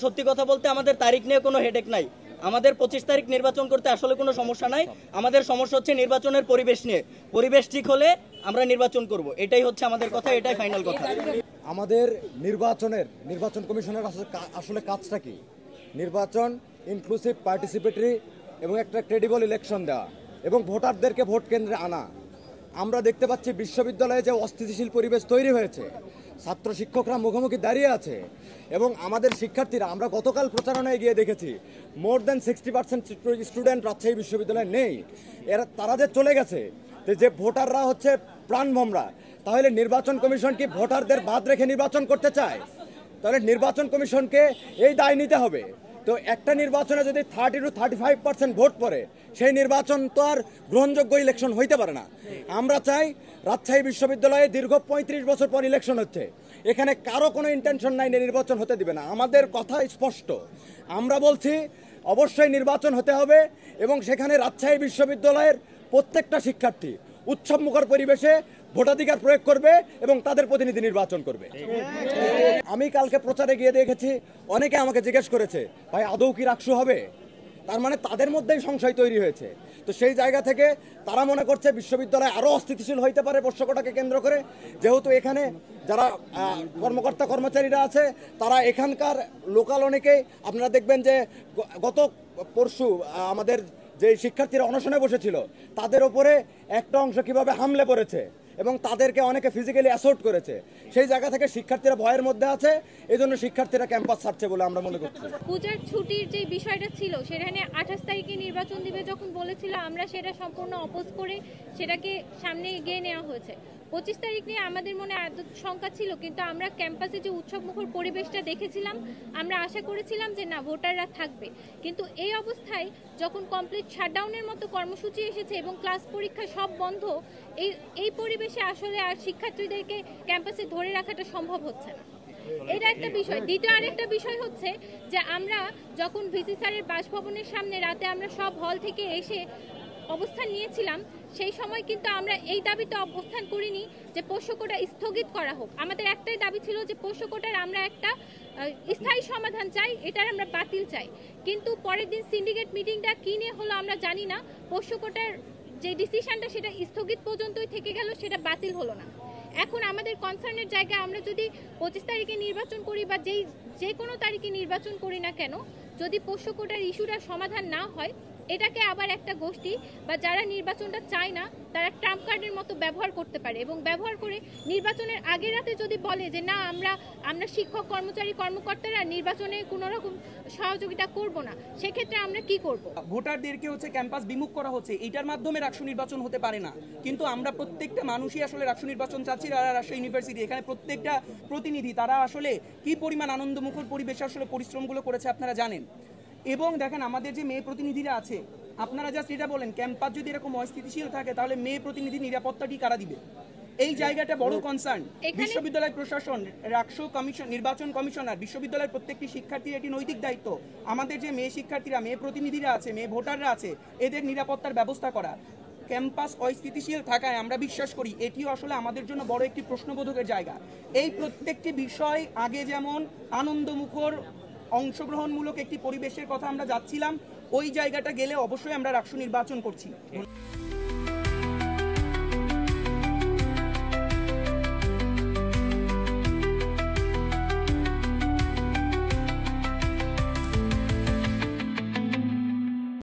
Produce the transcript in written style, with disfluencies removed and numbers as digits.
সত্যি কথা বলতে আমাদের তারিখ নিয়ে কোনো হেডেক নাই। আমাদের 25 তারিখ নির্বাচন করতে আসলে কোনো সমস্যা নাই। আমাদের সমস্যা হচ্ছে নির্বাচনের পরিবেশ নিয়ে। পরিবেশ ঠিক হলে আমরা নির্বাচন করব, এটাই হচ্ছে আমাদের কথা, এটাই ফাইনাল কথা। আমাদের নির্বাচন কমিশনের আসলে কাজটা কি? নির্বাচন ইনক্লুসিভ, পার্টিসিপেটরি এবং একটা ক্রেডিবল ইলেকশন দেওয়া এবং ভোটারদেরকে ভোট কেন্দ্রে আনা। আমরা দেখতে পাচ্ছি বিশ্ববিদ্যালয়ে যে অস্থিতিশীল পরিবেশ তৈরি হয়েছে, ছাত্র শিক্ষকরা মুখোমুখি দাঁড়িয়ে আছে এবং আমাদের শিক্ষার্থীরা, আমরা গতকাল প্রচারণায় গিয়ে দেখেছি মোর দ্যান 60% স্টুডেন্ট রাজশাহী বিশ্ববিদ্যালয়ে নেই। তারা যে চলে গেছে, যে ভোটাররা হচ্ছে প্রাণভোমরা, তাহলে নির্বাচন কমিশন কি ভোটারদের বাদ রেখে নির্বাচন করতে চায়? তাহলে নির্বাচন কমিশনকে এই দায় নিতে হবে। তো একটা নির্বাচনে যদি 30 to 35% ভোট পড়ে, সেই নির্বাচন তো আর গ্রহণযোগ্য ইলেকশন হইতে পারে না। আমরা চাই রাজশাহী বিশ্ববিদ্যালয়ে দীর্ঘ 35 বছর পর ইলেকশন হচ্ছে, এখানে কারো কোনো ইন্টেনশন নাই নির্বাচন হতে দিবে না। আমাদের কথা স্পষ্ট, আমরা বলছি অবশ্যই নির্বাচন হতে হবে এবং সেখানে রাজশাহী বিশ্ববিদ্যালয়ের প্রত্যেকটা শিক্ষার্থী উৎসবমুখর পরিবেশে ভোটাধিকার প্রয়োগ করবে এবং তাদের প্রতিনিধি নির্বাচন করবে। আমি কালকে প্রচারে গিয়ে দেখেছি অনেকে আমাকে জিজ্ঞেস করেছে, ভাই আদৌ কি রাকসু হবে? তার মানে তাদের মধ্যেই সংশয় তৈরি হয়েছে। তো সেই জায়গা থেকে তারা মনে করছে বিশ্ববিদ্যালয় আরও অস্থিতিশীল হইতে পারে পোষ্যকোটাকে কেন্দ্র করে, যেহেতু এখানে যারা কর্মকর্তা কর্মচারীরা আছে তারা এখানকার লোকাল অনেকেই। আপনারা দেখবেন যে গত পরশু আমাদের যে শিক্ষার্থীরা অনশনে বসেছিল তাদের ওপরে একটা অংশ কিভাবে হামলে পড়েছে এবং তাদেরকে অনেকে ফিজিক্যালি অ্যাসল্ট করেছে। সেই জায়গা থেকে শিক্ষার্থীরা ভয়ের মধ্যে আছে, এই জন্য শিক্ষার্থীরা ক্যাম্পাস ছাড়ছে বলে আমরা মনে করছি। পূজার ছুটির যে বিষয়টা ছিল সেখানে 28 তারিখে নির্বাচন দিবে যখন বলেছিল, আমরা সেটা সম্পূর্ণ অপোজ করে সেটাকে সামনে এগিয়ে নেওয়া হয়েছে। 25 তারিখ নিয়ে আমাদের মনে শঙ্কা ছিল, কিন্তু আমরা ক্যাম্পাসে যে উৎসবমুখর পরিবেশটা দেখেছিলাম, আমরা আশা করেছিলাম যে না, ভোটাররা থাকবে। কিন্তু এই অবস্থায় যখন কমপ্লিট শাটডাউনের মতো কর্মসূচি এসেছে এবং ক্লাস পরীক্ষা সব বন্ধ, এই পরিবেশে আসলে আর শিক্ষার্থীদেরকে ক্যাম্পাসে ধরে রাখাটা সম্ভব হচ্ছে না। এটা একটা বিষয়। দ্বিতীয় আরেকটা বিষয় হচ্ছে যে আমরা যখন ভিসি স্যারের বাসভবনের সামনে রাতে আমরা সব হল থেকে এসে অবস্থান নিয়েছিলাম, সেই সময় কিন্তু আমরা এই দাবিতে অবস্থান করিনি যে পোষ্যকোটা স্থগিত করা হোক। আমাদের একটাই দাবি ছিল যে পোষ্যকোটার আমরা একটা স্থায়ী সমাধান চাই, এটার আমরা বাতিল চাই। কিন্তু পরের দিন সিন্ডিকেট মিটিংটা কী নিয়ে হলো আমরা জানি না, পোষ্যকোটার যে ডিসিশনটা সেটা স্থগিত পর্যন্তই থেকে গেল, সেটা বাতিল হলো না। এখন আমাদের কনসার্নের জায়গায় আমরা যদি 25 তারিখে নির্বাচন করি বা যে কোনো তারিখে নির্বাচন করি না কেন, যদি পোষ্যকোটার ইস্যুটা সমাধান না হয়, এটাকে আবার একটা গোষ্ঠী বা যারা নির্বাচনটা চায় না তারা ট্রাম্প কার্ডের মতো ব্যবহার করতে পারে এবং ব্যবহার করে নির্বাচনের আগের রাতে যদি বলে যে না, আমরা শিক্ষক কর্মচারী কর্মকর্তারা নির্বাচনে কোনো রকম সহযোগিতা করব না, সেক্ষেত্রে আমরা কি করব? ভোটারদেরকে হচ্ছে ক্যাম্পাস বিমুখ করা হচ্ছে, এইটার মাধ্যমে রাকসু নির্বাচন হতে পারে না। কিন্তু আমরা প্রত্যেকটা মানুষই আসলে রাকসু নির্বাচন চাচ্ছি। রাজশাহী ইউনিভার্সিটি এখানে প্রত্যেকটা প্রতিনিধি তারা আসলে কি পরিমাণ আনন্দমুখর পরিবেশে আসলে পরিশ্রমগুলো করেছে আপনারা জানেন। এবং দেখেন আমাদের যে মেয়ে প্রতিনিধিরা আছে, আপনারা জাস্ট এটা বলেন, ক্যাম্পাস যদি এরকম অস্থিতিশীল থাকে তাহলে মেয়ে প্রতিনিধি নিরাপত্তাটি কারা দিবে? এই জায়গাটা বড় কনসার্ন। বিশ্ববিদ্যালয় প্রশাসন, রাকসু কমিশন, নির্বাচন কমিশনার, বিশ্ববিদ্যালয়ের প্রত্যেকটি শিক্ষার্থীর এটি নৈতিক দায়িত্ব আমাদের যে মেয়ে শিক্ষার্থীরা, মেয়ে প্রতিনিধিরা আছে, মেয়ে ভোটাররা আছে, এদের নিরাপত্তার ব্যবস্থা করা। ক্যাম্পাস অস্থিতিশীল থাকায় আমরা বিশ্বাস করি এটিও আসলে আমাদের জন্য বড় একটি প্রশ্নবোধকের জায়গা। এই প্রত্যেকটি বিষয় আগে যেমন আনন্দমুখর অংশগ্রহণমূলক একটি পরিবেশের কথা আমরা যাচ্ছিলাম, ওই জায়গাটা গেলে অবশ্যই আমরা রাকসু নির্বাচন করছি।